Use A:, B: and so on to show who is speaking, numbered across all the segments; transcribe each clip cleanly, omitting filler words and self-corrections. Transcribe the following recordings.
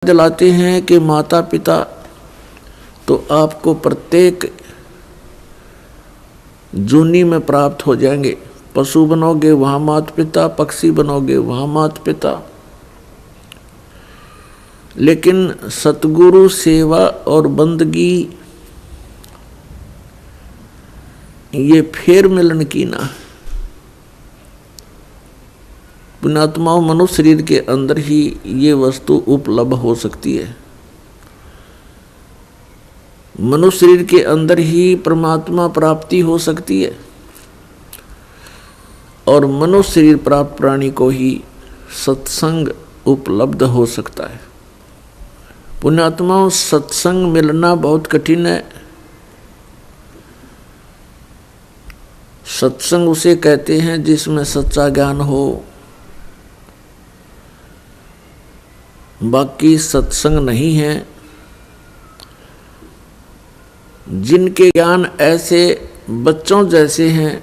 A: दिलाते हैं कि माता पिता तो आपको प्रत्येक जूनी में प्राप्त हो जाएंगे। पशु बनोगे वहाँ माता पिता, पक्षी बनोगे वहाँ माता पिता, लेकिन सतगुरु सेवा और बंदगी ये फेर मिलन की ना। पुण्यात्माओं, मनुष्य शरीर के अंदर ही ये वस्तु उपलब्ध हो सकती है। मनुष्य शरीर के अंदर ही परमात्मा प्राप्ति हो सकती है और मनुष्य शरीर प्राप्त प्राणी को ही सत्संग उपलब्ध हो सकता है। पुण्यात्माओं, सत्संग मिलना बहुत कठिन है। सत्संग उसे कहते हैं जिसमें सच्चा ज्ञान हो। बाकी सत्संग नहीं है। जिनके ज्ञान ऐसे बच्चों जैसे हैं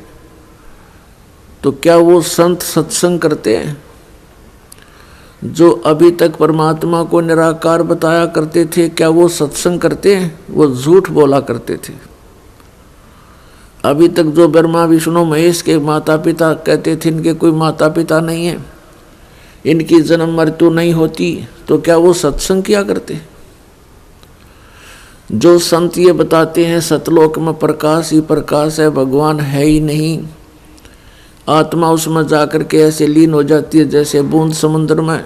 A: तो क्या वो संत सत्संग करते हैं? जो अभी तक परमात्मा को निराकार बताया करते थे, क्या वो सत्संग करते हैं? वो झूठ बोला करते थे। अभी तक जो ब्रह्मा विष्णु महेश के माता पिता कहते थे इनके कोई माता पिता नहीं है, इनकी जन्म मृत्यु नहीं होती, तो क्या वो सत्संग किया करते? जो संत ये बताते हैं सतलोक में प्रकाश ही प्रकाश है, भगवान है ही नहीं, आत्मा उसमें जाकर के ऐसे लीन हो जाती है जैसे बूंद समुद्र में,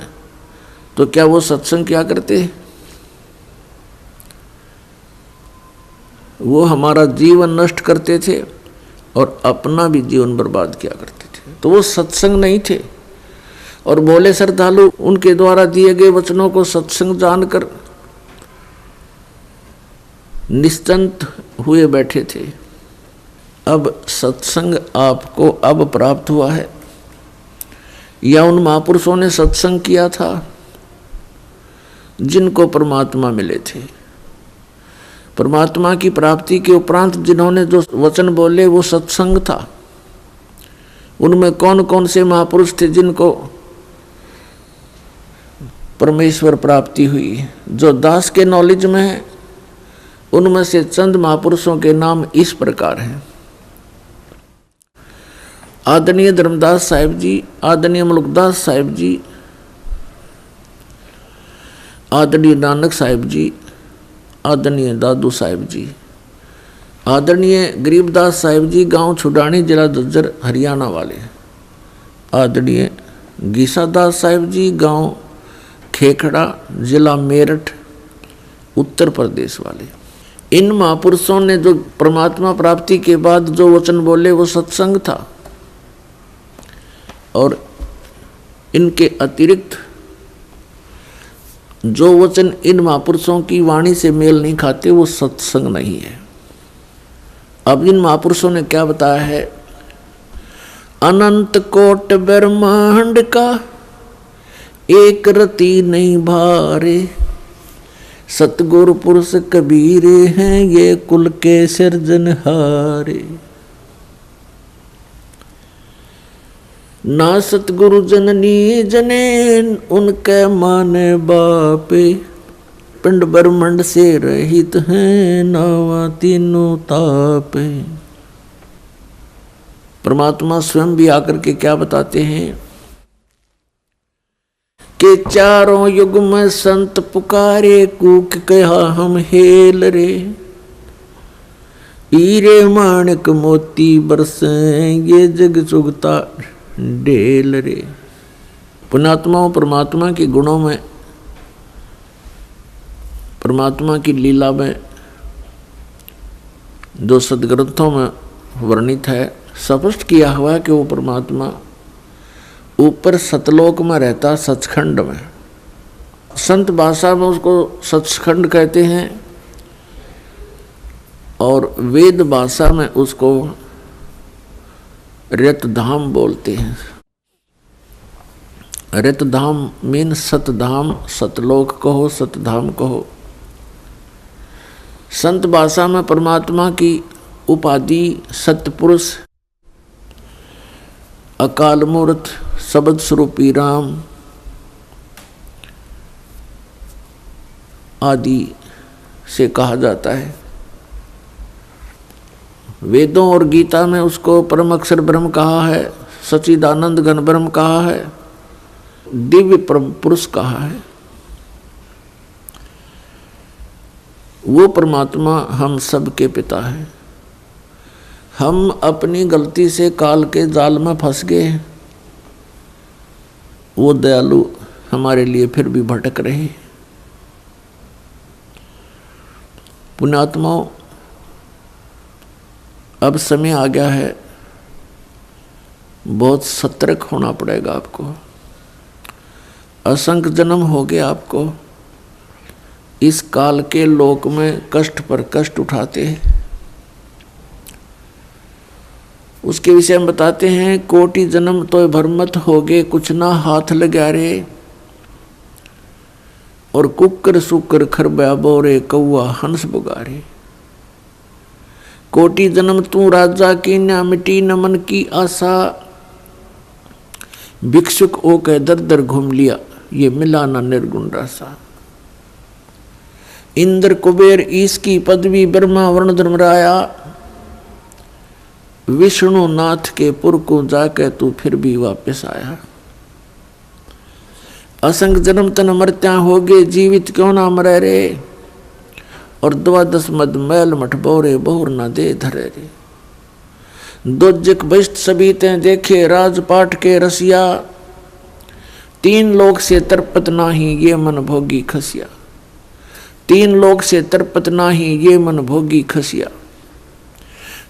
A: तो क्या वो सत्संग किया करते? वो हमारा जीवन नष्ट करते थे और अपना भी जीवन बर्बाद किया करते थे, तो वो सत्संग नहीं थे। और बोले श्रद्धालु उनके द्वारा दिए गए वचनों को सत्संग जानकर निश्चिंत हुए बैठे थे। अब सत्संग आपको अब प्राप्त हुआ है या उन महापुरुषों ने सत्संग किया था जिनको परमात्मा मिले थे? परमात्मा की प्राप्ति के उपरांत जिन्होंने जो वचन बोले वो सत्संग था। उनमें कौन कौन से महापुरुष थे जिनको परमेश्वर प्राप्ति हुई? जो दास के नॉलेज में है उनमें से चंद महापुरुषों के नाम इस प्रकार हैं। आदरणीय धर्मदास साहिब जी, आदरणीय मुल्कदास साहिब जी, आदरणीय नानक साहिब जी, आदरणीय दादू साहिब जी, आदरणीय गरीबदास साहिब जी, गांव छुडानी, जिला झज्जर, हरियाणा वाले, आदरणीय गीसादास साहिब जी, गांव खेखड़ा, जिला मेरठ, उत्तर प्रदेश वाले। इन महापुरुषों ने जो परमात्मा प्राप्ति के बाद जो वचन बोले वो सत्संग था, और इनके अतिरिक्त जो वचन इन महापुरुषों की वाणी से मेल नहीं खाते वो सत्संग नहीं है। अब इन महापुरुषों ने क्या बताया है? अनंत कोट ब्रह्मांड का एक रति नहीं भारे, सतगुरु पुरुष कबीर हैं ये कुल के सिरजनहारे। ना सतगुरु जननी जने उनके माने बापे, पिंड ब्रह्मंड से रहित हैं नावा तीनों तापे। परमात्मा स्वयं भी आकर के क्या बताते हैं कि चारों युग में संत पुकारे, कूक कहा हम हेल रे, हीरे माणिक मोती बरसे ये जग चुगता डेल रे। पुण्यात्माओं, परमात्मा के गुणों में, परमात्मा की लीला में जो सदग्रंथों में वर्णित है, स्पष्ट किया हुआ है कि वो परमात्मा ऊपर सतलोक में रहता, सचखंड में। संत भाषा में उसको सचखंड कहते हैं और वेद भाषा में उसको रतधाम बोलते हैं। रतधाम मीन सतधाम, सतलोक कहो, सतधाम कहो। संत भाषा में परमात्मा की उपाधि सतपुरुष, अकाल मूर्त, शब्द स्वरूपी राम, आदि से कहा जाता है। वेदों और गीता में उसको परम अक्षर ब्रह्म कहा है, सच्चिदानंद घन ब्रह्म कहा है, दिव्य परम पुरुष कहा है। वो परमात्मा हम सब के पिता है। हम अपनी गलती से काल के जाल में फंस गए हैं। वो दयालु हमारे लिए फिर भी भटक रहे। पुण्यात्माओं, अब समय आ गया है, बहुत सतर्क होना पड़ेगा आपको। असंख्य जन्म हो गए आपको इस काल के लोक में कष्ट पर कष्ट उठाते हैं। उसके विषय में बताते हैं, कोटि जन्म तो भरमत हो गए, कुछ ना हाथ लगा रे। और कुकर सुकर खरबा बोरे, कौआ हंस बुगारे। कोटि जन्म तू राजा की, न मिटी न मन की आशा। भिक्षुक ओ के दर दर घूम लिया, ये मिला ना निर्गुण रासा। इंद्र कुबेर ईश की पदवी, ब्रह्मा वर्ण धर्मराया। विष्णु नाथ के पुर को जाके तू फिर भी वापस आया। असंग जन्म तन मरत्या हो गए, जीवित क्यों ना मरे रे। और 12 मद मैल मठ बोरे, बहुर ना दे धरे रे। दोजक बस्ट सभी ते देखे, राजपाट के रसिया। 3 लोक से तरपत नाही, ये मन भोगी खसिया। 3 लोक से तरपत नाही, ये मन भोगी खसिया।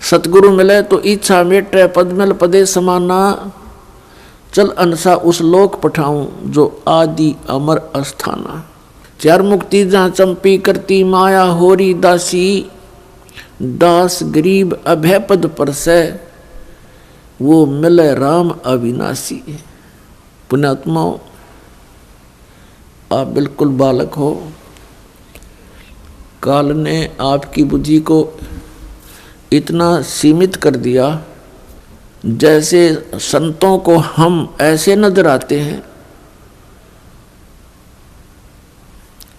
A: सतगुरु मिले तो इच्छा मेटे, पद्मल पदे समाना। चल अनसा उस लोक पठाऊं, जो आदि अमर अस्थाना। 4 मुक्ति जहाँ चंपी करती, माया होरी दासी। दास गरीब अभय पद पर से, वो मिले राम अविनाशी। पुण्यात्माओं, आप बिल्कुल बालक हो। काल ने आपकी बुद्धि को इतना सीमित कर दिया, जैसे संतों को हम ऐसे नजर आते हैं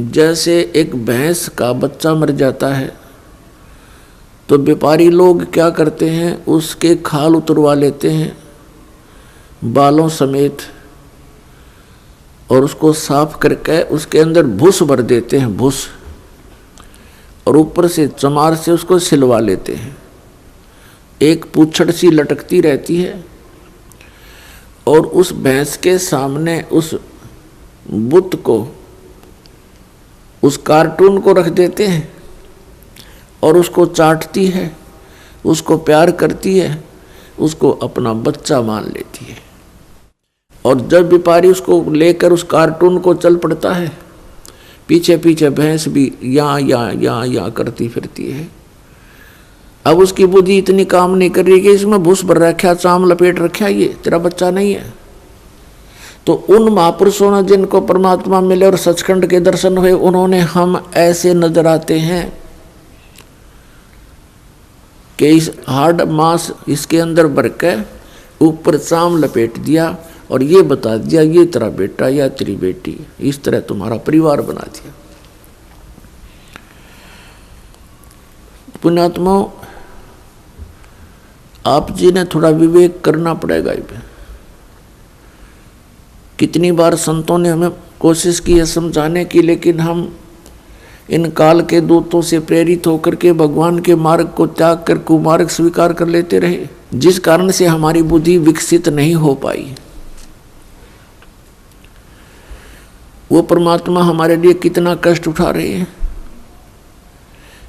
A: जैसे एक भैंस का बच्चा मर जाता है तो व्यापारी लोग क्या करते हैं, उसके खाल उतरवा लेते हैं बालों समेत, और उसको साफ करके उसके अंदर भूस भर देते हैं, भूस, और ऊपर से चमार से उसको सिलवा लेते हैं। एक पूंछड़ सी लटकती रहती है, और उस भैंस के सामने उस बुत को, उस कार्टून को रख देते हैं, और उसको चाटती है, उसको प्यार करती है, उसको अपना बच्चा मान लेती है। और जब व्यापारी उसको लेकर उस कार्टून को चल पड़ता है, पीछे पीछे भैंस भी यहाँ करती फिरती है। अब उसकी बुद्धि इतनी काम नहीं कर रही कि इसमें भूस भर रखा, चाम लपेट रखा, ये तेरा बच्चा नहीं है। तो उन महापुरुषों ने जिनको परमात्मा मिले और सचखंड के दर्शन हुए, उन्होंने हम ऐसे नजर आते हैं कि इस हार्ड मांस इसके अंदर भर के ऊपर चाम लपेट दिया और ये बता दिया ये तेरा बेटा या तेरी बेटी, इस तरह तुम्हारा परिवार बना दिया। पुण्यात्माओं, आप जी ने थोड़ा विवेक करना पड़ेगा। कितनी बार संतों ने हमें कोशिश की है समझाने की, लेकिन हम इन काल के दूतों से प्रेरित होकर के भगवान के मार्ग को त्याग कर कुमार्ग स्वीकार कर लेते रहे, जिस कारण से हमारी बुद्धि विकसित नहीं हो पाई। वो परमात्मा हमारे लिए कितना कष्ट उठा रहे हैं।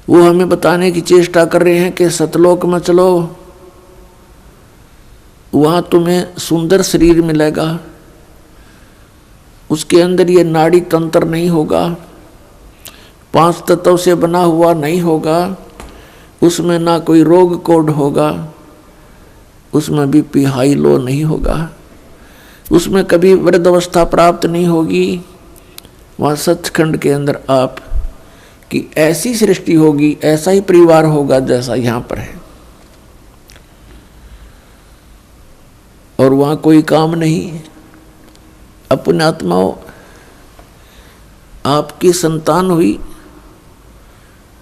A: वो हमें बताने की चेष्टा कर रहे हैं कि सतलोक में चलो, वहां तुम्हें सुंदर शरीर मिलेगा, उसके अंदर ये नाड़ी तंत्र नहीं होगा, 5 तत्वों से बना हुआ नहीं होगा, उसमें ना कोई रोग कोड होगा, उसमें बीपी हाई लो नहीं होगा, उसमें कभी वृद्ध अवस्था प्राप्त नहीं होगी। वहाँ सचखंड के अंदर आप की ऐसी सृष्टि होगी, ऐसा ही परिवार होगा जैसा यहाँ पर है, और वहाँ कोई काम नहीं। अपने आत्माओं, आपकी संतान हुई,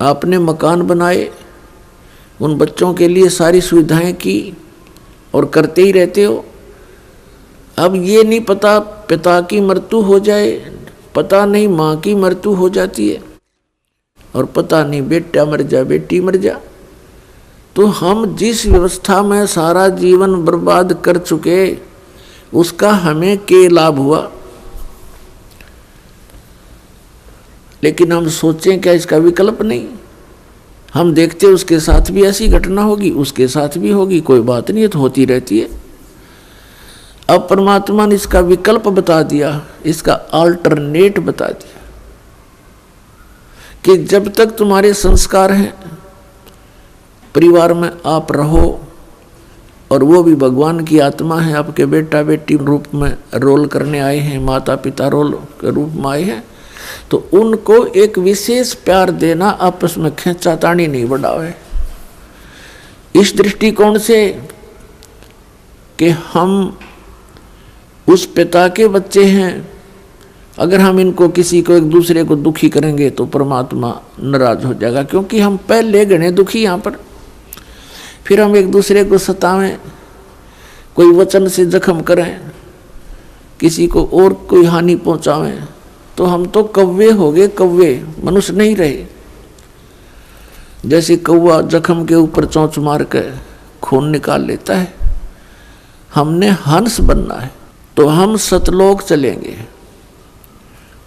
A: आपने मकान बनाए, उन बच्चों के लिए सारी सुविधाएं की और करते ही रहते हो। अब ये नहीं पता पिता की मृत्यु हो जाए, पता नहीं माँ की मृत्यु हो जाती है, और पता नहीं बेटा मर जा बेटी मर जा। तो हम जिस व्यवस्था में सारा जीवन बर्बाद कर चुके, उसका हमें क्या लाभ हुआ? लेकिन हम सोचें क्या इसका विकल्प नहीं? हम देखते उसके साथ भी ऐसी घटना होगी, उसके साथ भी होगी, कोई बात नहीं है, तो होती रहती है। अब परमात्मा ने इसका विकल्प बता दिया, इसका अल्टरनेट बता दिया कि जब तक तुम्हारे संस्कार हैं, परिवार में आप रहो, और वो भी भगवान की आत्मा है, आपके बेटा बेटी रूप में रोल करने आए हैं, माता पिता रोल के रूप में आए हैं, तो उनको एक विशेष प्यार देना, आपस में खींचातानी नहीं बढ़ावे। इस दृष्टिकोण से कि हम उस पिता के बच्चे हैं, अगर हम इनको किसी को एक दूसरे को दुखी करेंगे तो परमात्मा नाराज हो जाएगा, क्योंकि हम पहले गणे दुखी यहाँ पर। फिर हम एक दूसरे को सतावें, कोई वचन से जख्म करें, किसी को और कोई हानि पहुंचावें, तो हम तो कौवे हो गए, कौवे, मनुष्य नहीं रहे। जैसे कौवा जख्म के ऊपर चोंच मार के खून निकाल लेता है, हमने हंस बनना है, तो हम सतलोक चलेंगे।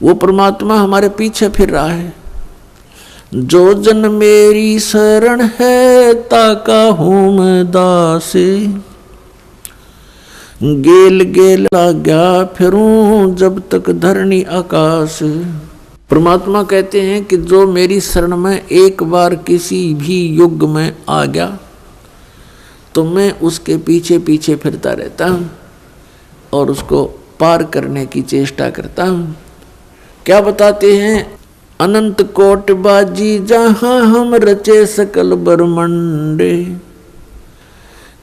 A: वो परमात्मा हमारे पीछे फिर रहा है। जो जन मेरी शरण है, ताका हूं मैं दासे, गेल गेल लाग्या फिरूं जब तक धरनी आकाश। परमात्मा कहते हैं कि जो मेरी शरण में एक बार किसी भी युग में आ गया, तो मैं उसके पीछे पीछे फिरता रहता हूँ और उसको पार करने की चेष्टा करता हूँ। क्या बताते हैं? अनंत कोट बाजी जहाँ हम रचे सकल ब्रह्मंडे,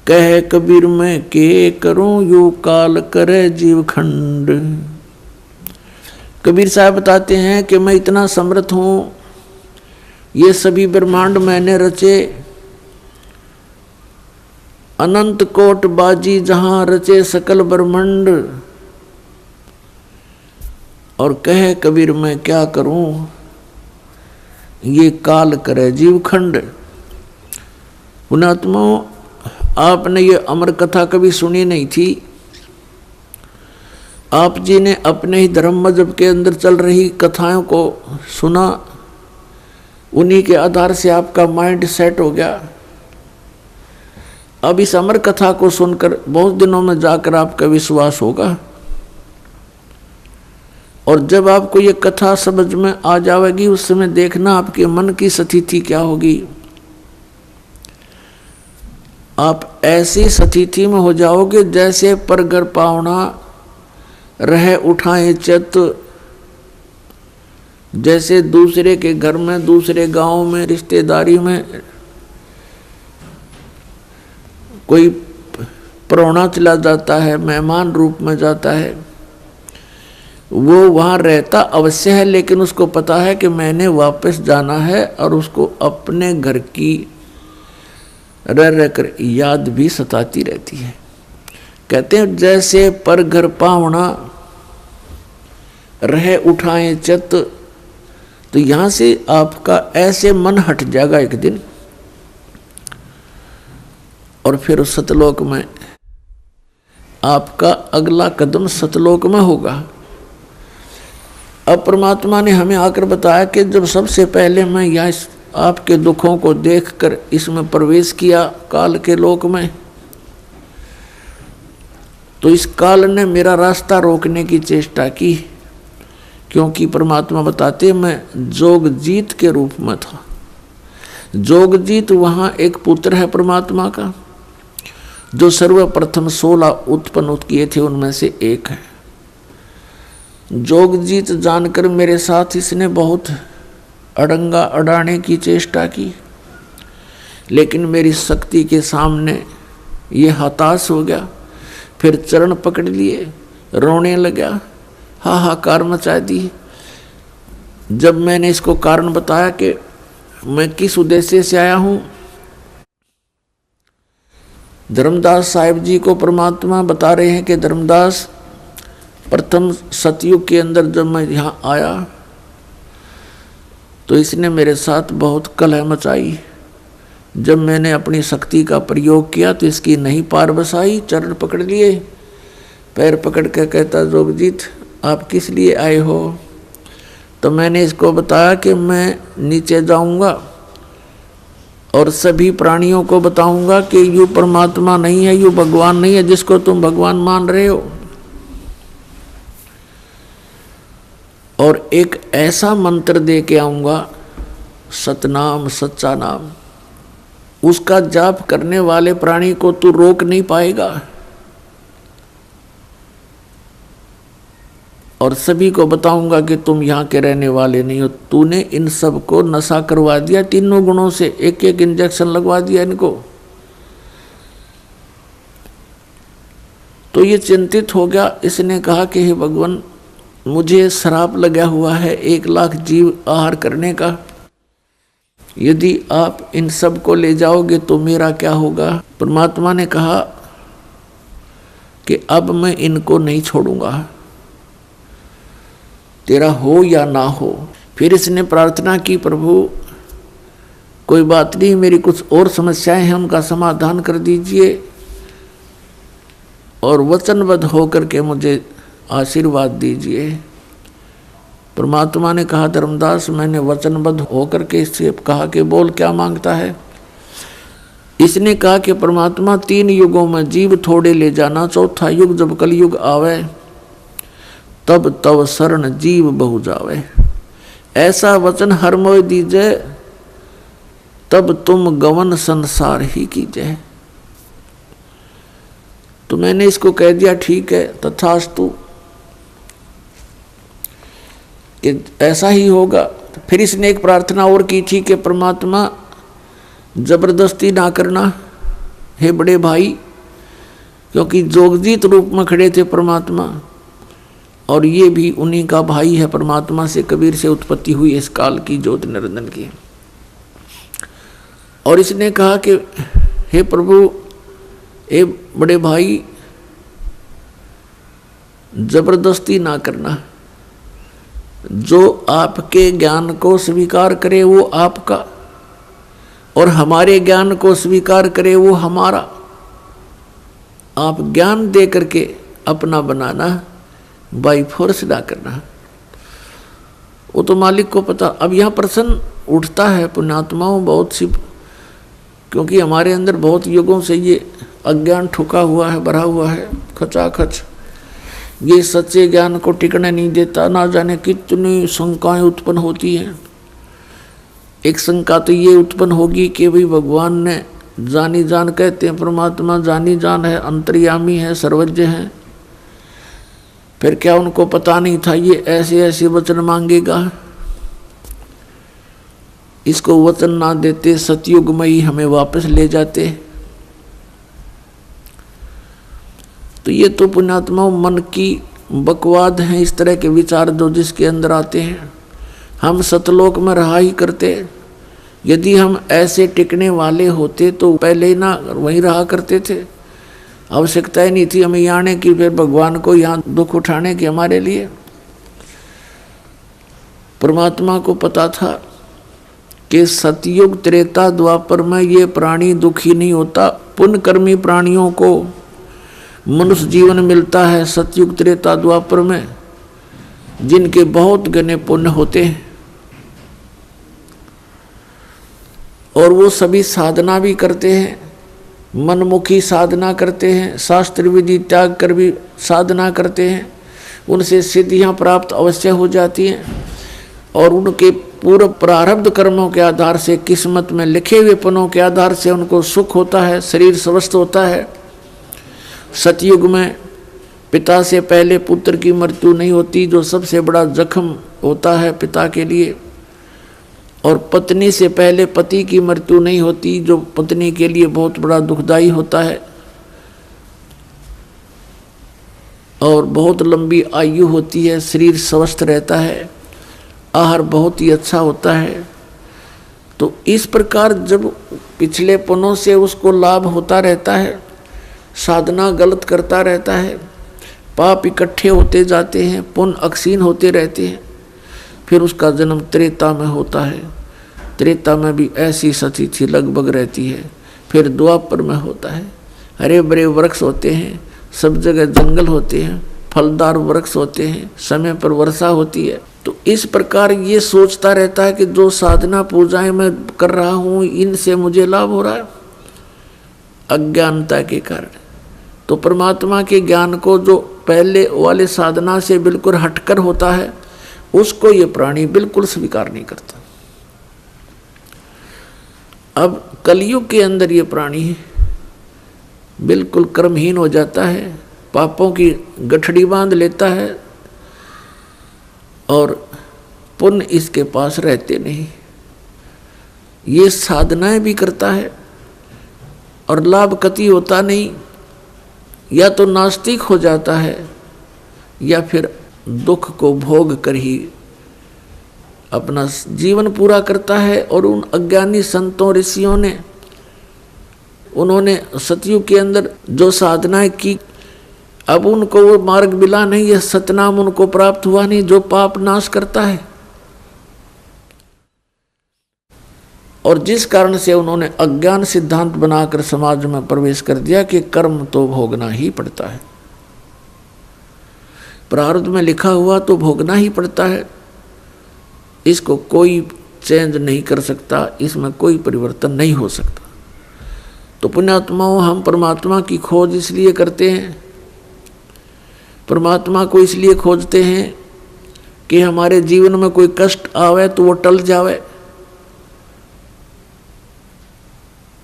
A: कह कबीर मैं के करूं यू काल करे जीव खंड। कबीर साहब बताते हैं कि मैं इतना समर्थ हूँ, ये सभी ब्रह्मांड मैंने रचे, अनंत कोट बाजी जहाँ रचे सकल ब्रह्मांड, और कहे कबीर मैं क्या करूं ये काल करे जीव खंड। पुणात्माओं, आपने ये अमर कथा कभी सुनी नहीं थी। आप जी ने अपने ही धर्म मजहब के अंदर चल रही कथाओं को सुना, उन्हीं के आधार से आपका माइंड सेट हो गया। अब इस अमर कथा को सुनकर बहुत दिनों में जाकर आपका विश्वास होगा, और जब आपको ये कथा समझ में आ जाएगी, उस समय देखना आपके मन की स्थिति क्या होगी। आप ऐसी स्थिति में हो जाओगे जैसे परगर पावना रह उठाए चित, जैसे दूसरे के घर में, दूसरे गांव में, रिश्तेदारी में कोई परौना चला जाता है, मेहमान रूप में जाता है, वो वहाँ रहता अवश्य है, लेकिन उसको पता है कि मैंने वापस जाना है, और उसको अपने घर की रह रहकर याद भी सताती रहती है। कहते हैं जैसे पर घर पावना रह उठाए चित, तो यहाँ से आपका ऐसे मन हट जाएगा एक दिन, और फिर सतलोक में आपका अगला कदम सतलोक में होगा। अब परमात्मा ने हमें आकर बताया कि जब सबसे पहले मैं यहाँ आपके दुखों को देखकर इसमें प्रवेश किया काल के लोक में, तो इस काल ने मेरा रास्ता रोकने की चेष्टा की, क्योंकि परमात्मा बताते मैं जोगजीत के रूप में था। जोगजीत वहाँ एक पुत्र है परमात्मा का, जो सर्वप्रथम 16 उत्पन्न किए थे उनमें से एक है। जोगजीत जानकर मेरे साथ इसने बहुत अड़ंगा अड़ाने की चेष्टा की, लेकिन मेरी शक्ति के सामने ये हताश हो गया। फिर चरण पकड़ लिए, रोने लगा, हाहाकार मचा दी। जब मैंने इसको कारण बताया कि मैं किस उद्देश्य से आया हूँ। धर्मदास साहिब जी को परमात्मा बता रहे हैं कि धर्मदास, प्रथम सतयुग के अंदर जब मैं यहाँ आया तो इसने मेरे साथ बहुत कलह मचाई। जब मैंने अपनी शक्ति का प्रयोग किया तो इसकी नहीं पार बसाई। चरण पकड़ लिए, पैर पकड़ के कहता, जोगजीत आप किस लिए आए हो। तो मैंने इसको बताया कि मैं नीचे जाऊंगा और सभी प्राणियों को बताऊंगा कि यू परमात्मा नहीं है, यू भगवान नहीं है जिसको तुम भगवान मान रहे हो। और एक ऐसा मंत्र दे के आऊंगा, सतनाम, सच्चा नाम, उसका जाप करने वाले प्राणी को तू रोक नहीं पाएगा। और सभी को बताऊंगा कि तुम यहाँ के रहने वाले नहीं हो। तूने इन सब को नशा करवा दिया, तीनों गुणों से एक एक इंजेक्शन लगवा दिया इनको। तो ये चिंतित हो गया। इसने कहा कि हे भगवान, मुझे श्राप लगा हुआ है 1 लाख जीव आहार करने का। यदि आप इन सब को ले जाओगे तो मेरा क्या होगा। परमात्मा ने कहा कि अब मैं इनको नहीं छोड़ूंगा, तेरा हो या ना हो। फिर इसने प्रार्थना की, प्रभु कोई बात नहीं, मेरी कुछ और समस्याएं हैं, उनका समाधान कर दीजिए और वचनबद्ध होकर के मुझे आशीर्वाद दीजिए। परमात्मा ने कहा, धर्मदास मैंने वचनबद्ध होकर के इससे कहा कि बोल क्या मांगता है। इसने कहा कि परमात्मा 3 युगों में जीव थोड़े ले जाना, चौथा युग जब कलयुग आवे तब तव शरण जीव बहु जावे। ऐसा वचन हर मोय दीजिए, तब तुम गवन संसार ही कीजिए। तो मैंने इसको कह दिया ठीक है, तथास्तु, कि ऐसा ही होगा। फिर इसने एक प्रार्थना और की थी कि परमात्मा जबरदस्ती ना करना हे बड़े भाई, क्योंकि जोगजीत रूप में खड़े थे परमात्मा और ये भी उन्हीं का भाई है। परमात्मा से, कबीर से उत्पत्ति हुई इस काल की ज्योति निरंजन की। और इसने कहा कि हे प्रभु, ए बड़े भाई, जबरदस्ती ना करना। जो आपके ज्ञान को स्वीकार करे वो आपका, और हमारे ज्ञान को स्वीकार करे वो हमारा। आप ज्ञान दे करके अपना बनाना, बाई फोर्स ना करना। वो तो मालिक को पता। अब यहाँ प्रश्न उठता है पुण्यात्माओं बहुत सी, क्योंकि हमारे अंदर बहुत युगों से ये अज्ञान ठुका हुआ है, भरा हुआ है खचाखच। ये सच्चे ज्ञान को टिकने नहीं देता। ना जाने कितनी शंकाएं उत्पन्न होती हैं। एक शंका तो ये उत्पन्न होगी कि भाई भगवान ने जानी जान, कहते हैं परमात्मा जानी जान है, अंतर्यामी है, सर्वज्ञ है, फिर क्या उनको पता नहीं था ये ऐसे ऐसे वचन मांगेगा। इसको वचन ना देते सतयुग में ही हमें वापस ले जाते। तो ये तो पुण्यात्मा मन की बकवाद हैं, इस तरह के विचार जो जिसके अंदर आते हैं। हम सतलोक में रहा ही करते। यदि हम ऐसे टिकने वाले होते तो पहले ही ना वहीं रहा करते थे। आवश्यकता ही नहीं थी हमें यहाँ आने की, फिर भगवान को यहाँ दुख उठाने की हमारे लिए। परमात्मा को पता था कि सतयुग त्रेता द्वापर में ये प्राणी दुखी नहीं होता। पुण्यकर्मी प्राणियों को मनुष्य जीवन मिलता है सतयुग त्रेता द्वापर में, जिनके बहुत घने पुण्य होते हैं और वो सभी साधना भी करते हैं, मनमुखी साधना करते हैं, शास्त्र विधि त्याग कर भी साधना करते हैं। उनसे सिद्धियां प्राप्त अवश्य हो जाती हैं और उनके पूर्व प्रारब्ध कर्मों के आधार से, किस्मत में लिखे हुए पनों के आधार से उनको सुख होता है, शरीर स्वस्थ होता है। सतयुग में पिता से पहले पुत्र की मृत्यु नहीं होती, जो सबसे बड़ा जख्म होता है पिता के लिए। और पत्नी से पहले पति की मृत्यु नहीं होती, जो पत्नी के लिए बहुत बड़ा दुखदाई होता है। और बहुत लंबी आयु होती है, शरीर स्वस्थ रहता है, आहार बहुत ही अच्छा होता है। तो इस प्रकार जब पिछले पुनों से उसको लाभ होता रहता है, साधना गलत करता रहता है, पाप इकट्ठे होते जाते हैं, पुण्य अक्षीण होते रहते हैं, फिर उसका जन्म त्रेता में होता है। त्रेता में भी ऐसी सती थी लगभग रहती है। फिर द्वापर में होता है, हरे भरे वृक्ष होते हैं, सब जगह जंगल होते हैं, फलदार वृक्ष होते हैं, समय पर वर्षा होती है। तो इस प्रकार ये सोचता रहता है कि जो साधना पूजाएं मैं कर रहा हूँ इनसे मुझे लाभ हो रहा है, अज्ञानता के कारण। तो परमात्मा के ज्ञान को जो पहले वाले साधना से बिल्कुल हटकर होता है उसको ये प्राणी बिल्कुल स्वीकार नहीं करता। अब कलयुग के अंदर ये प्राणी बिल्कुल कर्महीन हो जाता है, पापों की गठड़ी बांध लेता है और पुण्य इसके पास रहते नहीं। ये साधनाएं भी करता है और लाभ कति होता नहीं, या तो नास्तिक हो जाता है या फिर दुख को भोग कर ही अपना जीवन पूरा करता है। और उन अज्ञानी संतों ऋषियों ने, उन्होंने सतयुग के अंदर जो साधनाएं की, अब उनको वो मार्ग मिला नहीं, यह सतनाम उनको प्राप्त हुआ नहीं जो पाप नाश करता है। और जिस कारण से उन्होंने अज्ञान सिद्धांत बनाकर समाज में प्रवेश कर दिया कि कर्म तो भोगना ही पड़ता है, प्रारब्ध में लिखा हुआ तो भोगना ही पड़ता है, इसको कोई चेंज नहीं कर सकता, इसमें कोई परिवर्तन नहीं हो सकता। तो पुण्यात्माओं, हम परमात्मा की खोज इसलिए करते हैं, परमात्मा को इसलिए खोजते हैं कि हमारे जीवन में कोई कष्ट आवे तो वो टल जावे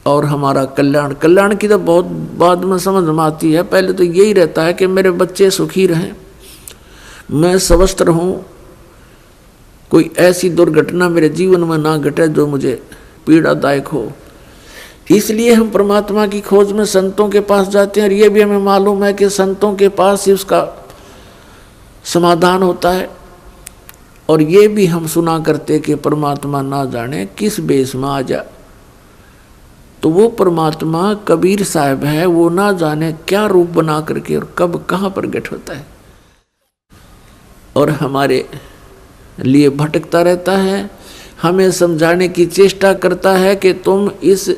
A: और हमारा कल्याण। कल्याण की तो बहुत बाद में समझ में आती है, पहले तो यही रहता है कि मेरे बच्चे सुखी रहें, मैं स्वस्थ रहूं, कोई ऐसी दुर्घटना मेरे जीवन में ना घटे जो मुझे पीड़ादायक हो। इसलिए हम परमात्मा की खोज में संतों के पास जाते हैं और ये भी हमें मालूम है कि संतों के पास ही उसका समाधान होता है। और ये भी हम सुना करते कि परमात्मा ना जाने किस बेस में आ जा, तो वो परमात्मा कबीर साहब है, वो ना जाने क्या रूप बना करके और कब कहाँ प्रकट होता है और हमारे लिए भटकता रहता है, हमें समझाने की चेष्टा करता है कि तुम इस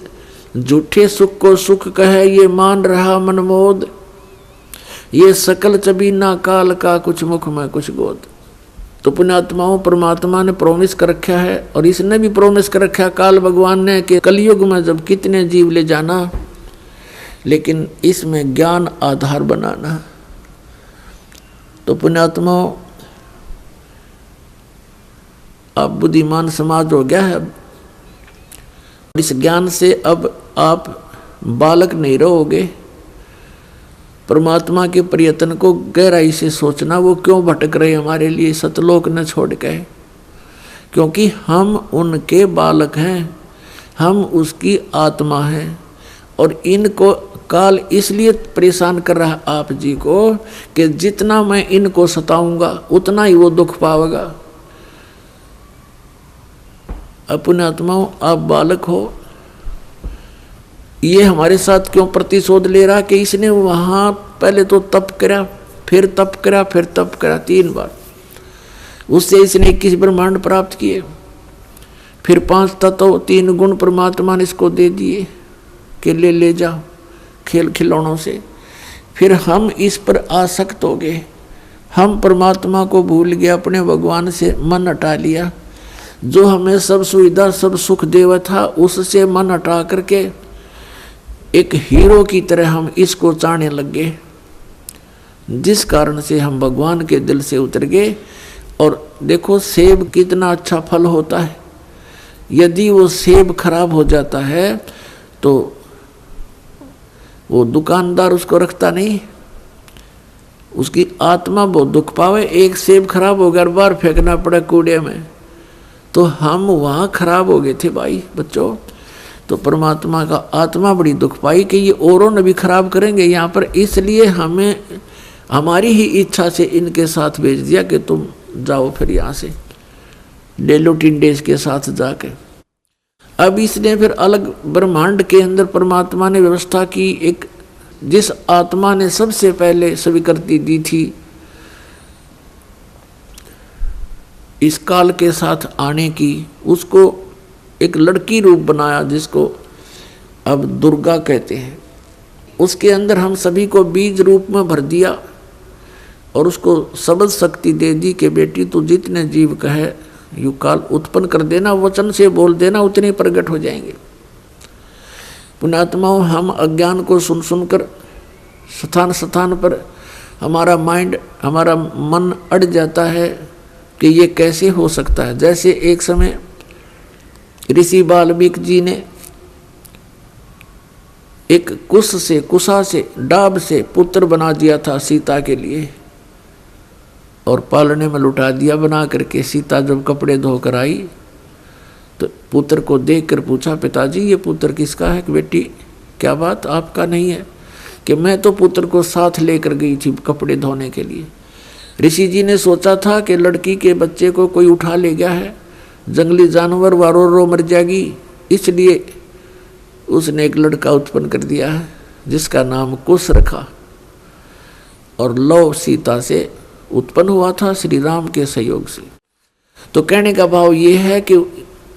A: झूठे सुख को सुख कहे ये मान रहा मनमोद, ये सकल चबीना काल का कुछ मुख में कुछ गोद। तो पुण्यात्माओं, परमात्मा ने प्रोमिस कर रखा है और इसने भी प्रोमिस कर रखा है काल भगवान ने कि कलयुग में जब कितने जीव ले जाना, लेकिन इसमें ज्ञान आधार बनाना। तो पुण्यात्माओं, अब बुद्धिमान समाज हो गया है, अब इस ज्ञान से अब आप बालक नहीं रहोगे। परमात्मा के प्रयत्न को गहराई से सोचना, वो क्यों भटक रहे हमारे लिए सतलोक न छोड़ के, क्योंकि हम उनके बालक हैं, हम उसकी आत्मा हैं। और इनको काल इसलिए परेशान कर रहा आप जी को कि जितना मैं इनको सताऊंगा उतना ही वो दुख पावेगा। अपने आत्माओं, आप बालक हो, ये हमारे साथ क्यों प्रतिशोध ले रहा कि इसने वहाँ पहले तो तप करा, फिर तप करा, फिर तप करा, 3 बार, उससे इसने 21 ब्रह्मांड प्राप्त किए, फिर 5 तत्व 3 गुण परमात्मा ने इसको दे दिए कि ले जाओ खेल खिलौनों से। फिर हम इस पर आसक्त हो गए, हम परमात्मा को भूल गए, अपने भगवान से मन हटा लिया, जो हमें सब सुविधा सब सुख देवा था उससे मन हटा करके एक हीरो की तरह हम इसको चाहने लग गए, जिस कारण से हम भगवान के दिल से उतर गए। और देखो सेब कितना अच्छा फल होता है, यदि वो सेब खराब हो जाता है तो वो दुकानदार उसको रखता नहीं, उसकी आत्मा बहुत दुख पावे। एक सेब खराब हो गया, बार फेंकना पड़ा कूड़े में, तो हम वहाँ खराब हो गए थे भाई बच्चों। तो परमात्मा का आत्मा बड़ी दुख पाई कि ये औरों ने भी खराब करेंगे यहाँ पर, इसलिए हमें हमारी ही इच्छा से इनके साथ भेज दिया कि तुम जाओ फिर यहाँ से डेलो टिंडेज के साथ जाके। अब इसने फिर अलग ब्रह्मांड के अंदर परमात्मा ने व्यवस्था की, एक जिस आत्मा ने सबसे पहले स्वीकृति दी थी इस काल के साथ आने की, उसको एक लड़की रूप बनाया जिसको अब दुर्गा कहते हैं। उसके अंदर हम सभी को बीज रूप में भर दिया और उसको शब्द शक्ति दे दी कि बेटी तू जितने जीव कहे यू काल उत्पन्न कर देना, वचन से बोल देना, उतने प्रकट हो जाएंगे। पुण्यात्माओं, हम अज्ञान को सुन सुनकर स्थान स्थान पर हमारा माइंड, हमारा मन अड़ जाता है कि ये कैसे हो सकता है। जैसे एक समय ऋषि वाल्मीकि जी ने एक कुशा से डाब से पुत्र बना दिया था सीता के लिए और पालने में लुटा दिया बना करके। सीता जब कपड़े धोकर आई तो पुत्र को देखकर पूछा, पिताजी ये पुत्र किसका है? कि बेटी क्या बात, आपका नहीं है? कि मैं तो पुत्र को साथ लेकर गई थी कपड़े धोने के लिए। ऋषि जी ने सोचा था कि लड़की के बच्चे को कोई उठा ले गया है, जंगली जानवर रो मर जाएगी, इसलिए उसने एक लड़का उत्पन्न कर दिया है जिसका नाम कुश रखा और लव सीता से उत्पन्न हुआ था श्री राम के सहयोग से। तो कहने का भाव ये है कि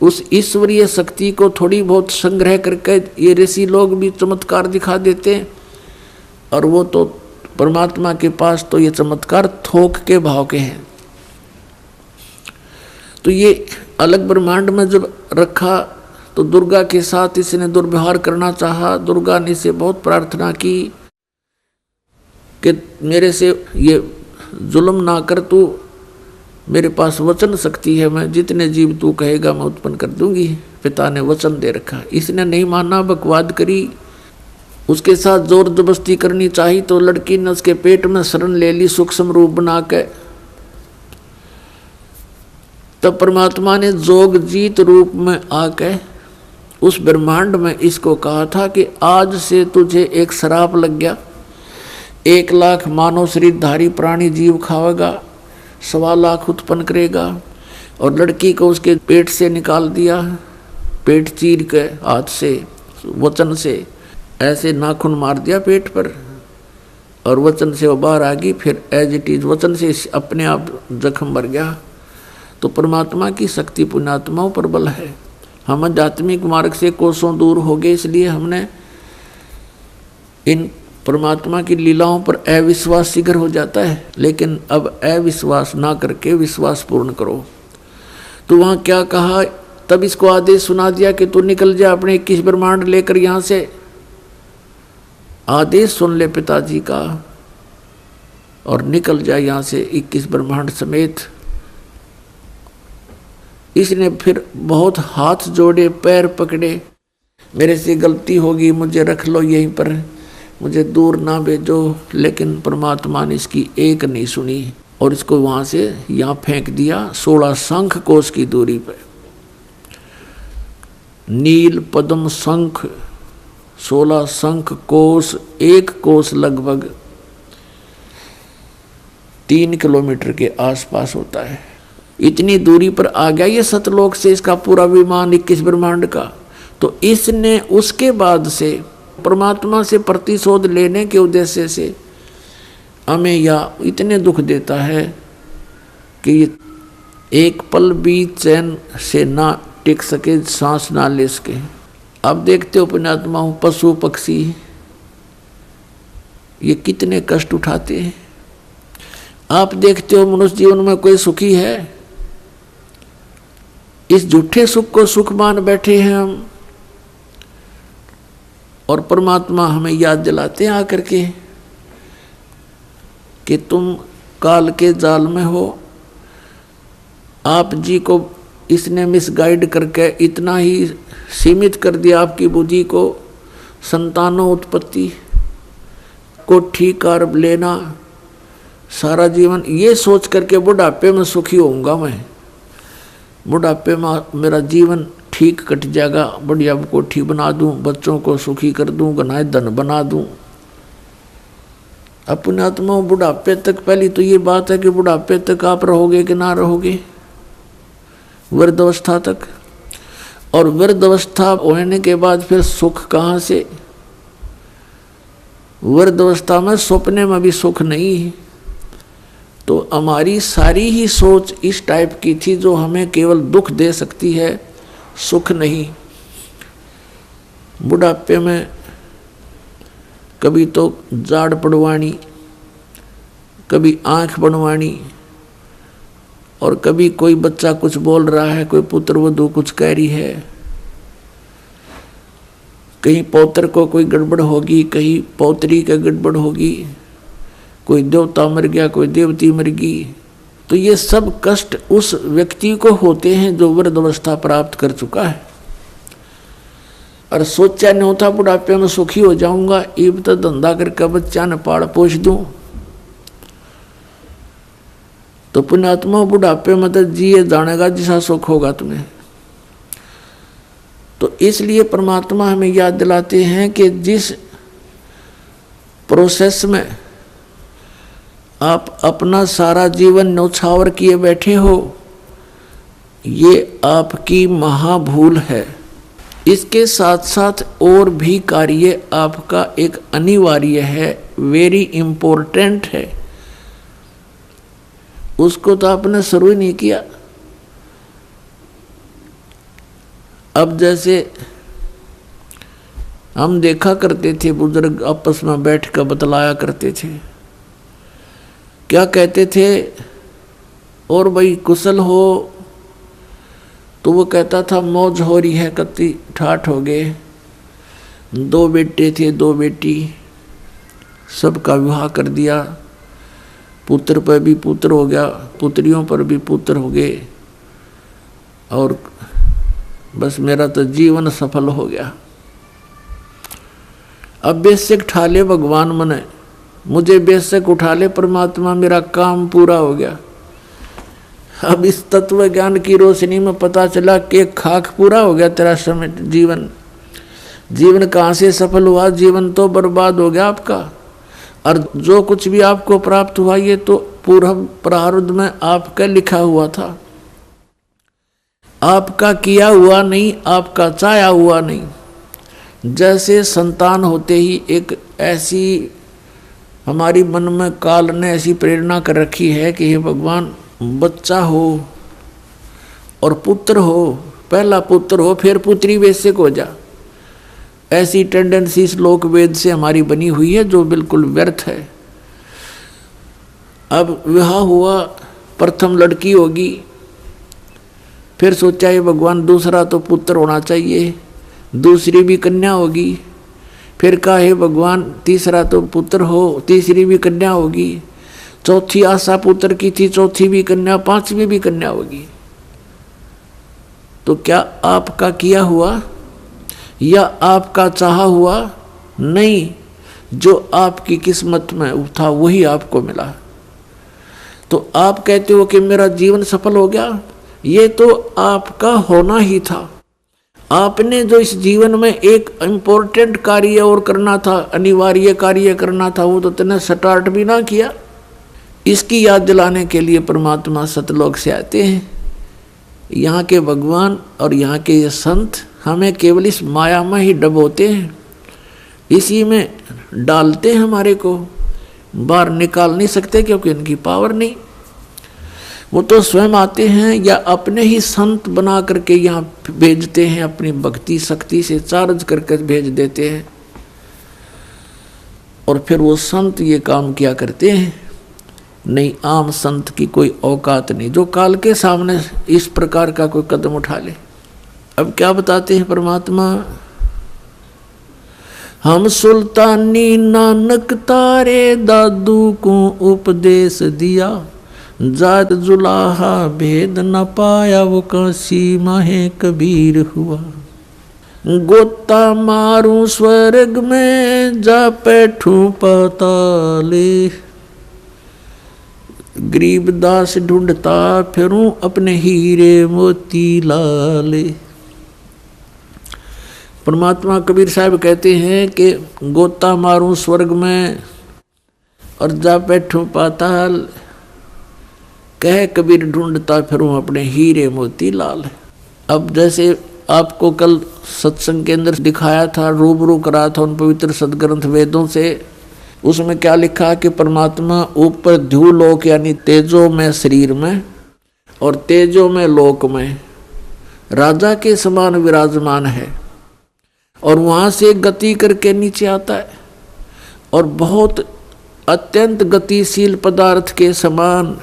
A: उस ईश्वरीय शक्ति को थोड़ी बहुत संग्रह करके ये ऋषि लोग भी चमत्कार दिखा देते हैं, और वो तो परमात्मा के पास तो ये चमत्कार थोक के भाव के हैं। तो ये अलग ब्रह्मांड में जब रखा तो दुर्गा के साथ इसने दुर्व्यवहार करना चाहा। दुर्गा ने इसे बहुत प्रार्थना की कि मेरे से ये जुल्म ना कर, तू मेरे पास वचन शक्ति है, मैं जितने जीव तू कहेगा मैं उत्पन्न कर दूंगी। पिता ने वचन दे रखा, इसने नहीं माना, बकवाद करी, उसके साथ जोर जबरदस्ती करनी चाहिए तो लड़की ने उसके पेट में शरण ले ली सूक्ष्म रूप बना के। तब परमात्मा ने जोग जीत रूप में आके उस ब्रह्मांड में इसको कहा था कि आज से तुझे एक श्राप लग गया, 1 लाख मानव शरीरधारी प्राणी जीव खावेगा, 1.25 लाख उत्पन्न करेगा। और लड़की को उसके पेट से निकाल दिया, पेट चीर के हाथ से वचन से ऐसे नाखून मार दिया पेट पर और वचन से वो बाहर आ गई। फिर एज इट इज वचन से अपने आप जख्म भर गया। तो परमात्मा की शक्ति पुण्यात्माओं पर बल है। हम आध्यात्मिक मार्ग से कोसों दूर हो गए, इसलिए हमने इन परमात्मा की लीलाओं पर अविश्वास शीघ्र हो जाता है। लेकिन अब अविश्वास ना करके विश्वास पूर्ण करो। तो वहाँ क्या कहा, तब इसको आदेश सुना दिया कि तू निकल जा अपने 21 ब्रह्मांड लेकर यहाँ से। आदेश सुन ले पिताजी का और निकल जा यहाँ से 21 ब्रह्मांड समेत। इसने फिर बहुत हाथ जोड़े, पैर पकड़े, मेरे से गलती होगी, मुझे रख लो यहीं पर, मुझे दूर ना भेजो। लेकिन परमात्मा ने इसकी एक नहीं सुनी और इसको वहाँ से यहाँ फेंक दिया 16 शंख कोश की दूरी पर। नील पद्म शंख 16 शंख कोश, 1 कोश लगभग 3 किलोमीटर के आसपास होता है। इतनी दूरी पर आ गया ये सतलोक से इसका पूरा विमान 21 ब्रह्मांड का। तो इसने उसके बाद से परमात्मा से प्रतिशोध लेने के उद्देश्य से हमें या इतने दुख देता है कि एक पल भी चैन से ना टिक सके, सांस ना ले सके। अब देखते हो पुण्यात्माओं, पशु पक्षी ये कितने कष्ट उठाते हैं। आप देखते हो मनुष्य जीवन में कोई सुखी है? इस झूठे सुख को सुख मान बैठे हैं हम, और परमात्मा हमें याद दिलाते हैं आकर के कि तुम काल के जाल में हो। आप जी को इसने मिसगाइड करके इतना ही सीमित कर दिया आपकी बुद्धि को, संतानों उत्पत्ति, कोठी कार लेना, सारा जीवन ये सोच करके बुढ़ापे में सुखी होऊंगा मैं, बुढ़ापे में मेरा जीवन ठीक कट जाएगा, बढ़िया कोठी बना दूं, बच्चों को सुखी कर दूं, गनाए धन बना दूं। अपने आत्मा बुढ़ापे तक, पहली तो ये बात है कि बुढ़ापे तक आप रहोगे कि ना रहोगे, वृद्धावस्था तक। और वृद्ध अवस्था होने के बाद फिर सुख कहाँ से? वृद्ध अवस्था में सपने में भी सुख नहीं है। तो हमारी सारी ही सोच इस टाइप की थी जो हमें केवल दुख दे सकती है, सुख नहीं। बुढ़ापे में कभी तो जाड़ पड़वानी, कभी आंख बनवानी, और कभी कोई बच्चा कुछ बोल रहा है, कोई पुत्र वधू कुछ कह रही है, कहीं पौत्र को कोई गड़बड़ होगी, कहीं पौत्री का गड़बड़ होगी, कोई देवता मर गया, कोई देवती मर गई। तो ये सब कष्ट उस व्यक्ति को होते हैं जो वृद्ध अवस्था प्राप्त कर चुका है। और सोचा नहीं होता बुढ़ापे में सुखी हो जाऊंगा, इब तो धंधा करके बच्चा ने पाल पोष दूं। तो पुण्यात्मा बुढ़ापे में तो जिए जानेगा जिसा सुख होगा तुम्हें। तो इसलिए परमात्मा हमें याद दिलाते हैं कि जिस प्रोसेस में आप अपना सारा जीवन न्यौछावर किए बैठे हो, ये आपकी महाभूल है। इसके साथ साथ और भी कार्य आपका एक अनिवार्य है, वेरी इम्पोर्टेंट है। उसको तो आपने शुरू ही नहीं किया। अब जैसे हम देखा करते थे, बुजुर्ग आपस में बैठ कर बतलाया करते थे, क्या कहते थे, और भाई कुशल हो? तो वो कहता था मौज हो रही है, कत्ती ठाठ हो गए, 2 बेटे थे 2 बेटी, सबका विवाह कर दिया, पुत्र पर भी पुत्र हो गया, पुत्रियों पर भी पुत्र हो गए, और बस मेरा तो जीवन सफल हो गया। अब बेशक उठा ले भगवान मने, मुझे बेशक उठा ले परमात्मा, मेरा काम पूरा हो गया। अब इस तत्व ज्ञान की रोशनी में पता चला कि खाक पूरा हो गया तेरा समय, जीवन कहाँ से सफल हुआ? जीवन तो बर्बाद हो गया आपका। और जो कुछ भी आपको प्राप्त हुआ ये तो पूर्व प्रारब्ध में आपका लिखा हुआ था, आपका किया हुआ नहीं, आपका चाहा हुआ नहीं। जैसे संतान होते ही एक ऐसी हमारी मन में काल ने ऐसी प्रेरणा कर रखी है कि हे भगवान बच्चा हो और पुत्र हो, पहला पुत्र हो फिर पुत्री बेशक हो जा। ऐसी टेंडेंसी श्लोक वेद से हमारी बनी हुई है जो बिल्कुल व्यर्थ है। अब विवाह हुआ, प्रथम लड़की होगी, फिर सोचा ये भगवान दूसरा तो पुत्र होना चाहिए, दूसरी भी कन्या होगी, फिर कहा हे भगवान तीसरा तो पुत्र हो, तीसरी भी कन्या होगी, चौथी आशा पुत्र की थी, चौथी भी कन्या, पांचवी भी कन्या होगी। तो क्या आपका किया हुआ या आपका चाहा हुआ? नहीं, जो आपकी किस्मत में था वही आपको मिला। तो आप कहते हो कि मेरा जीवन सफल हो गया, ये तो आपका होना ही था। आपने जो इस जीवन में एक इम्पोर्टेंट कार्य और करना था, अनिवार्य कार्य करना था, वो तो तुमने स्टार्ट भी ना किया। इसकी याद दिलाने के लिए परमात्मा सतलोक से आते हैं। यहाँ के भगवान और यहाँ के ये संत हमें केवल इस माया में ही डबोते हैं, इसी में डालते हैं, हमारे को बाहर निकाल नहीं सकते क्योंकि इनकी पावर नहीं। वो तो स्वयं आते हैं या अपने ही संत बना करके यहाँ भेजते हैं, अपनी भक्ति शक्ति से चार्ज करके भेज देते हैं, और फिर वो संत ये काम किया करते हैं। नहीं, आम संत की कोई औकात नहीं जो काल के सामने इस प्रकार का कोई कदम उठा ले। अब क्या बताते हैं परमात्मा, हम सुल्तानी नानक तारे दादू को उपदेश दिया, जात जुलाहा भेद न पाया वो काशी माहे कबीर हुआ। गोता मारू स्वर्ग में जा बैठूं पाताले, गरीबदास ढूंढता फिरूं अपने हीरे मोती लाले। परमात्मा कबीर साहब कहते हैं कि गोता मारूं स्वर्ग में और जा बैठूं पाताल, कह कबीर ढूंढता फिरूं अपने हीरे मोती लाल। अब जैसे आपको कल सत्संग के अंदर दिखाया था, रूबरू करा था उन पवित्र सदग्रंथ वेदों से। उसमें क्या लिखा कि परमात्मा ऊपर ध्युलोक यानी तेजो में शरीर में और तेजो में लोक में राजा के समान विराजमान है, और वहां से गति करके नीचे आता है और बहुत अत्यंत गतिशील पदार्थ के समान,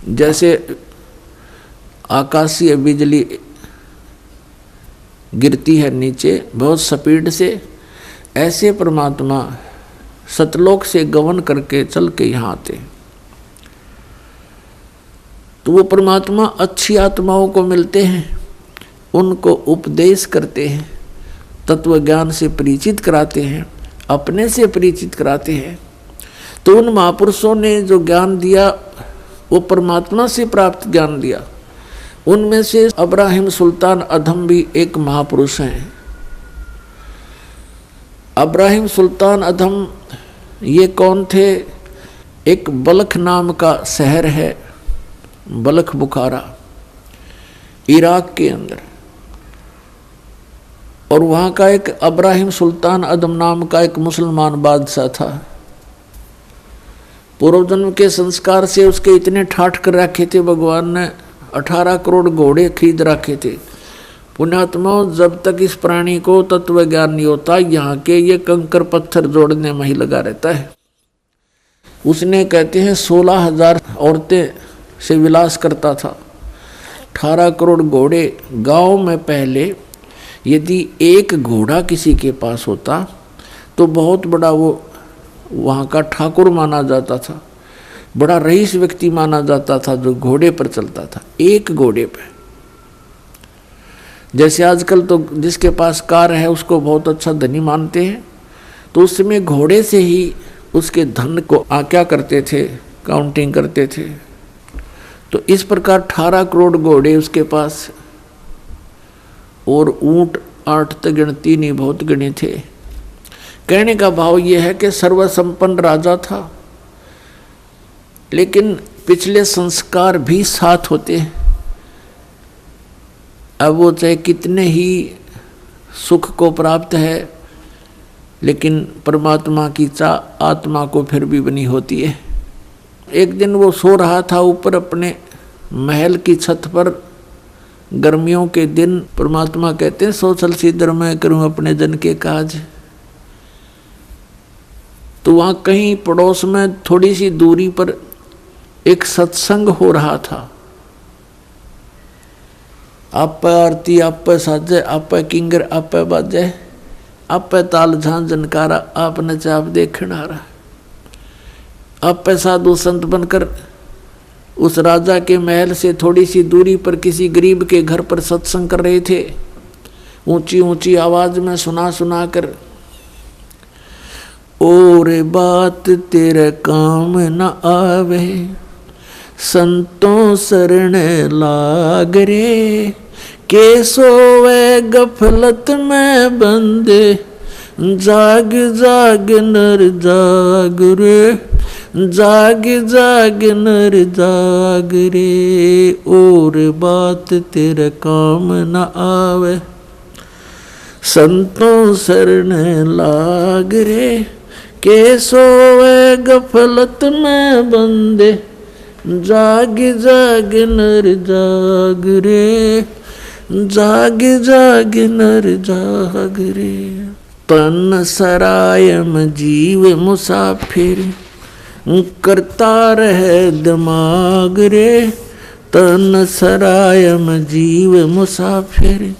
A: जैसे आकाशीय बिजली गिरती है नीचे बहुत स्पीड से, ऐसे परमात्मा सतलोक से गमन करके चल के यहाँ आते। तो वो परमात्मा अच्छी आत्माओं को मिलते हैं, उनको उपदेश करते हैं, तत्व ज्ञान से परिचित कराते हैं, अपने से परिचित कराते हैं। तो उन महापुरुषों ने जो ज्ञान दिया वो परमात्मा से प्राप्त ज्ञान दिया। उनमें से अब्राहिम सुल्तान अधम भी एक महापुरुष हैं। अब्राहिम सुल्तान अधम ये कौन थे? एक बल्ख नाम का शहर है, बल्ख बुखारा, इराक के अंदर, और वहाँ का एक अब्राहिम सुल्तान अदम नाम का एक मुसलमान बादशाह था। पूर्व जन्म के संस्कार से उसके इतने ठाठ कर रखे थे, भगवान ने 18 करोड़ घोड़े खरीद रखे थे। पुण्यात्माओं, जब तक इस प्राणी को तत्व ज्ञान नहीं होता, यहाँ के ये कंकर पत्थर जोड़ने में ही लगा रहता है। उसने कहते हैं 16,000 औरतें से विलास करता था, 18 करोड़ घोड़े। गांव में पहले यदि एक घोड़ा किसी के पास होता तो बहुत बड़ा वो वहाँ का ठाकुर माना जाता था, बड़ा रईस व्यक्ति माना जाता था जो घोड़े पर चलता था, एक घोड़े पे। जैसे आजकल तो जिसके पास कार है उसको बहुत अच्छा धनी मानते हैं, तो उस समय घोड़े से ही उसके धन को क्या करते थे, काउंटिंग करते थे। तो इस प्रकार 18 करोड़ घोड़े उसके पास, और ऊंट 8 तक गिनती नहीं, बहुत गिने थे। कहने का भाव यह है कि सर्वसंपन्न राजा था, लेकिन पिछले संस्कार भी साथ होते हैं। अब वो चाहे कितने ही सुख को प्राप्त है, लेकिन परमात्मा की चाह आत्मा को फिर भी बनी होती है। एक दिन वो सो रहा था ऊपर अपने महल की छत पर, गर्मियों के दिन। परमात्मा कहते हैं सोचल सिद्धर मैं करूं अपने जन के काज। तो वहां कहीं पड़ोस में थोड़ी सी दूरी पर एक सत्संग हो रहा था। आप आरती, आप साजे, आप किंगर, आप बाजे, आप ताल झां जनकारा, आप नचाप देखण आ रहा। आप साधु संत बनकर उस राजा के महल से थोड़ी सी दूरी पर किसी गरीब के घर पर सत्संग कर रहे थे, ऊंची ऊंची आवाज में सुना सुना कर। और बात तेरे काम न आवे, संतों शरण लाग रे, के सोवे गफलत में बंदे, जाग जाग नर जाग रे, जाग जाग नर जाग रे। और बात तेरे काम न आवे, संतों शरण लाग रे, के सोवे गफलत में बंदे, जाग जाग नर जाग रे, जाग जाग नर जाग रे। तन सरायम जीव मुसाफिर, करता रहे दिमाग रे, तन सरायम जीव मुसाफिर,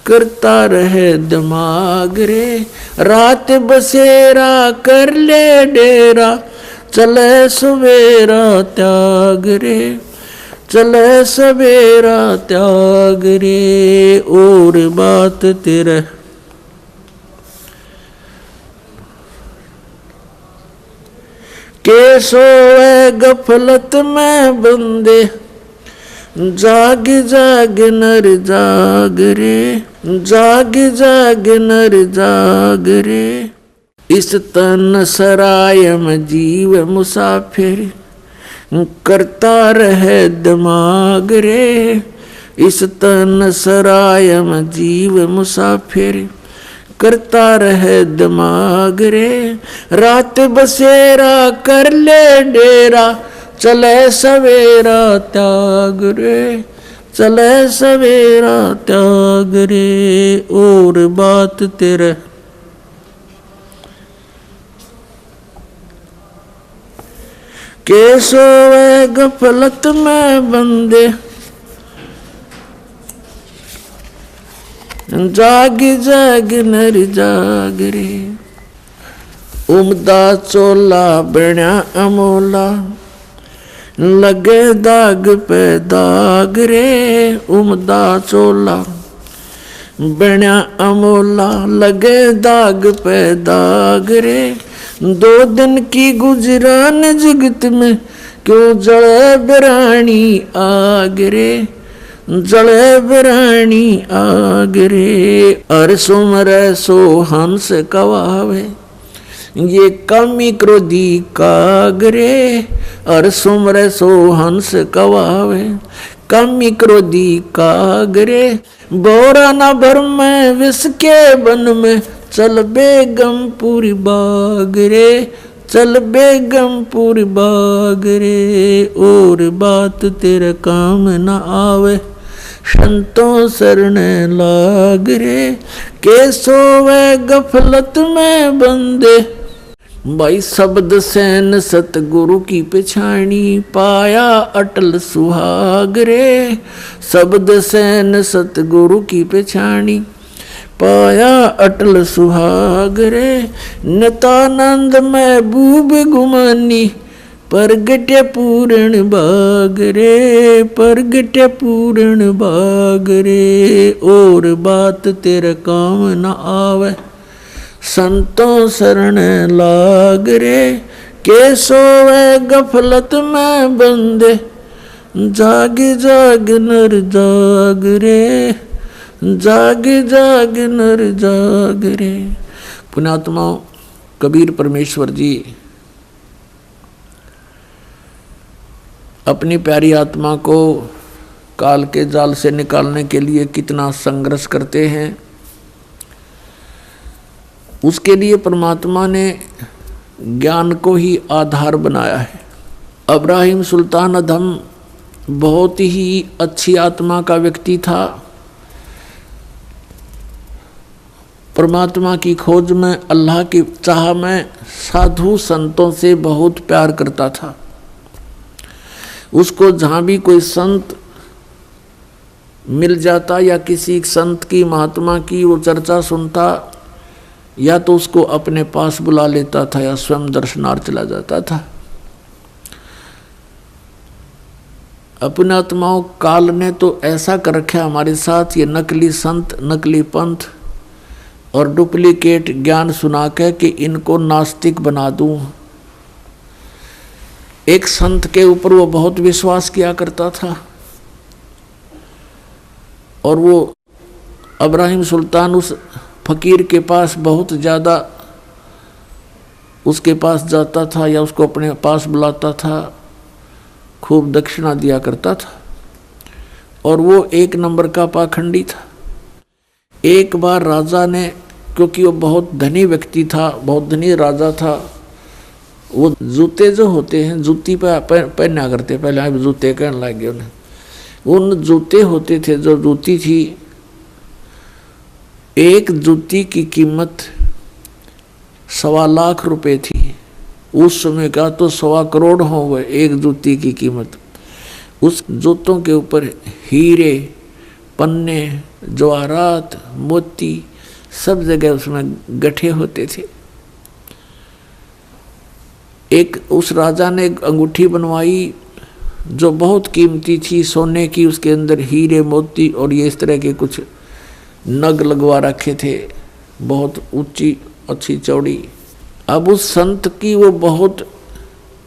A: करता रहे दिमाग रे। रात बसेरा कर ले डेरा, चले सवेरा त्याग रे, चले सवेरा त्याग रे। और बात तेरे के सोए गफलत में बंदे, जाग जाग नर जाग रे, जाग जाग नर जाग रे। इस तन सरायम जीव मुसाफिर, करता रहे दिमाग रे, इस तन सराय में जीव मुसाफिर करता रहे दिमाग रे। रात बसेरा कर ले डेरा चले सवेरा त्याग रे, चले सवेरा त्याग रे। और बात तेरे के सोए गफलत में बंदे जाग जाग नर जाग रे। उमदा चोला बण्या अमोला लगे दाग पे दाग रे। उमदा चोला बण्या अमोला लगे दाग पे दाग रे। 2 दिन की गुजरान जगत में क्यों जले बिरानी आग रे, जले बिरानी आग रे। अर सुमरे सो हंस कवावे ये कमी क्रोधी कागरे। अर सुमरे सो हंस कवावे कमी क्रोधी कागरे। बोरा न भर में विष के बन में चल बेगमपुरी बाग रे, चल बेगमपुरी बाग रे। और बात तेरे काम न आवे संतों शरण लाग रे। के सोवे गफलत में बंदे भाई शब्द सैन सतगुरु की पिछाणी पाया अटल सुहाग रे। शब्द सैन सतगुरु की पिछाणी पाया अटल सुहाग रे। नितानंद महबूब गुमानी परगट्य पूर्ण बाग रे, परगट्य पूर्ण बाग रे। और बात तेरे काम न आवे संतों शरण लाग रे। के सोवे गफलत में बंदे जाग जाग नर जाग रे, जाग जाग नर जाग रे। पुण्यात्मा कबीर परमेश्वर जी अपनी प्यारी आत्मा को काल के जाल से निकालने के लिए कितना संघर्ष करते हैं। उसके लिए परमात्मा ने ज्ञान को ही आधार बनाया है। इब्राहिम सुल्तान अधम बहुत ही अच्छी आत्मा का व्यक्ति था। परमात्मा की खोज में, अल्लाह की चाह में साधु संतों से बहुत प्यार करता था। उसको जहाँ भी कोई संत मिल जाता या किसी संत की महात्मा की वो चर्चा सुनता, या तो उसको अपने पास बुला लेता था या स्वयं दर्शनार्थ चला जाता था। अपने आत्माओं काल ने तो ऐसा कर रखा हमारे साथ, ये नकली संत, नकली पंथ और डुप्लीकेट ज्ञान सुना के कि इनको नास्तिक बना दूं। एक संत के ऊपर वो बहुत विश्वास किया करता था और वो इब्राहिम सुल्तान उस फकीर के पास बहुत ज़्यादा उसके पास जाता था या उसको अपने पास बुलाता था, खूब दक्षिणा दिया करता था। और वो 1 नंबर का पाखंडी था। एक बार राजा ने, क्योंकि वो बहुत धनी व्यक्ति था, बहुत धनी राजा था, वो जूते जो होते हैं जूती पे पहना करते, पहले आप जूते कहने लग गए उन्हें। उन जूते होते थे, जो जूती थी, एक जूती की कीमत 1.25 लाख रुपए थी। उस समय का तो 1.25 करोड़ हो गए एक जूती की कीमत। उस जूतों के ऊपर हीरे, पन्ने, जवाहरात, मोती सब जगह उसमें गठे होते थे। एक उस राजा ने एक अंगूठी बनवाई जो बहुत कीमती थी, सोने की, उसके अंदर हीरे, मोती और ये इस तरह के कुछ नग लगवा रखे थे, बहुत ऊंची, अच्छी, चौड़ी। अब उस संत की वो बहुत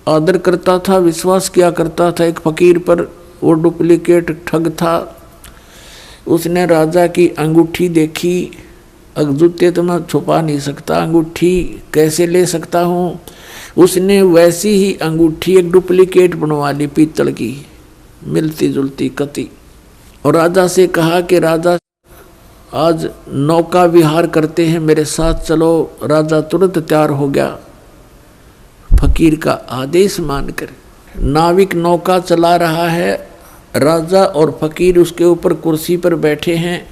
A: आदर करता था, विश्वास किया करता था एक फकीर पर। वो डुप्लीकेट ठग था। उसने राजा की अंगूठी देखी। जूते तो मैं छुपा नहीं सकता, अंगूठी कैसे ले सकता हूँ। उसने वैसी ही अंगूठी एक डुप्लीकेट बनवा ली, पीतल की, मिलती जुलती कती। और राजा से कहा कि राजा आज नौका विहार करते हैं, मेरे साथ चलो। राजा तुरंत तैयार हो गया फकीर का आदेश मानकर। नाविक नौका चला रहा है, राजा और फकीर उसके ऊपर कुर्सी पर बैठे हैं।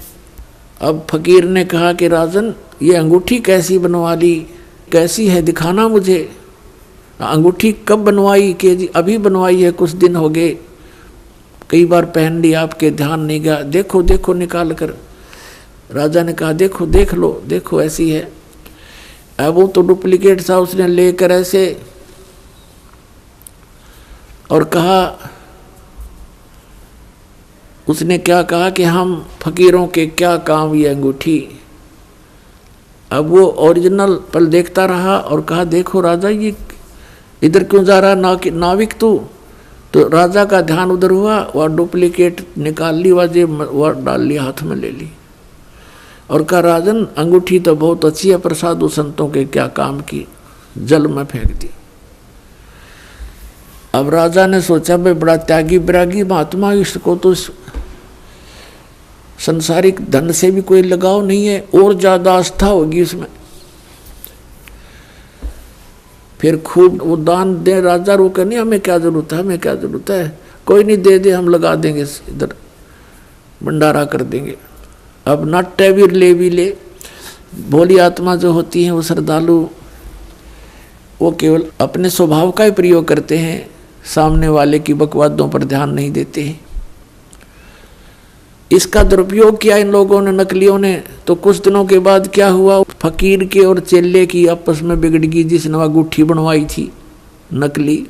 A: अब फकीर ने कहा कि राजन, ये अंगूठी कैसी बनवा ली, कैसी है, दिखाना मुझे। अंगूठी कब बनवाई? कि जी अभी बनवाई है, कुछ दिन हो गए, कई बार पहन ली, आपके ध्यान नहीं गया, देखो देखो निकाल कर। राजा ने कहा देखो देख लो, देखो ऐसी है। अब वो तो डुप्लीकेट था, उसने लेकर ऐसे और कहा, उसने क्या कहा कि हम फकीरों के क्या काम ये अंगूठी। अब वो ओरिजिनल पल देखता रहा और कहा देखो राजा, ये इधर क्यों जा रहा नाविक तू? तो राजा का ध्यान उधर हुआ, वह डुप्लीकेट निकाल ली, वह डाल ली, हाथ में ले ली और कहा राजन, अंगूठी तो बहुत अच्छी है, पर साधु संतों के क्या काम की, जल में फेंक दी। अब राजा ने सोचा भाई बड़ा त्यागी विरागी महात्मा, इसको तो संसारिक धन से भी कोई लगाव नहीं है, और ज्यादा आस्था होगी इसमें। फिर खूब वो दान दे। राजा रोके नहीं, हमें क्या जरूरत है, हमें क्या जरूरत है, कोई नहीं, दे दे, हम लगा देंगे, इधर भंडारा कर देंगे। अब नाट्य भी ले भोली आत्मा जो होती है, वो श्रद्धालु, वो केवल अपने स्वभाव का ही प्रयोग करते हैं, सामने वाले की बकवादों पर ध्यान नहीं देते हैं। इसका दुरुपयोग किया इन लोगों ने, नकलियों ने। तो कुछ दिनों के बाद क्या हुआ, फकीर के और चेले की आपस में बिगड़ गई, जिसने वह अंगूठी बनवाई थी नकली।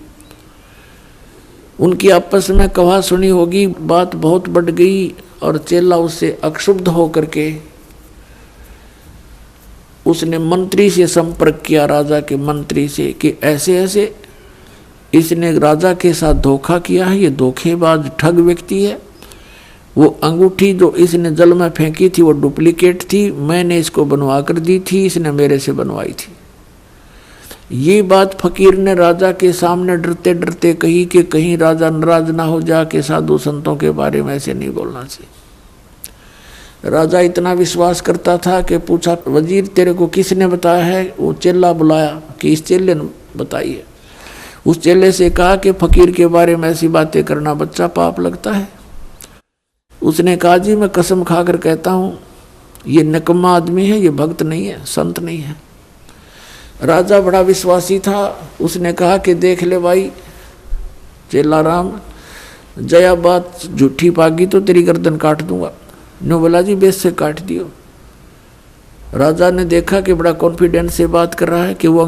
A: उनकी आपस में कहा सुनी होगी, बात बहुत बढ़ गई और चेला उससे अक्षुब्ध होकर के उसने मंत्री से संपर्क किया, राजा के मंत्री से, कि ऐसे ऐसे इसने राजा के साथ धोखा किया है, ये धोखेबाज ठग व्यक्ति है। वो अंगूठी जो इसने जल में फेंकी थी वो डुप्लीकेट थी, मैंने इसको बनवा कर दी थी, इसने मेरे से बनवाई थी। ये बात फकीर ने राजा के सामने डरते डरते कही कि कहीं राजा नाराज ना हो जा के साधु संतों के बारे में ऐसे नहीं बोलना चाहिए। राजा इतना विश्वास करता था कि पूछा, वजीर तेरे को किसने बताया है? वो चेला बुलाया कि इस चेले ने बताई है। उस चेले से कहा कि फकीर के बारे में ऐसी बातें करना बच्चा पाप लगता है। उसने कहा जी मैं कसम खाकर कहता हूँ ये निकम्मा आदमी है, ये भक्त नहीं है, संत नहीं है। राजा बड़ा विश्वासी था, उसने कहा कि देख ले भाई चेला राम, जया बात झूठी पागी तो तेरी गर्दन काट दूंगा। नो बोला जी बेस से काट दियो। राजा ने देखा कि बड़ा कॉन्फिडेंस से बात कर रहा है कि वो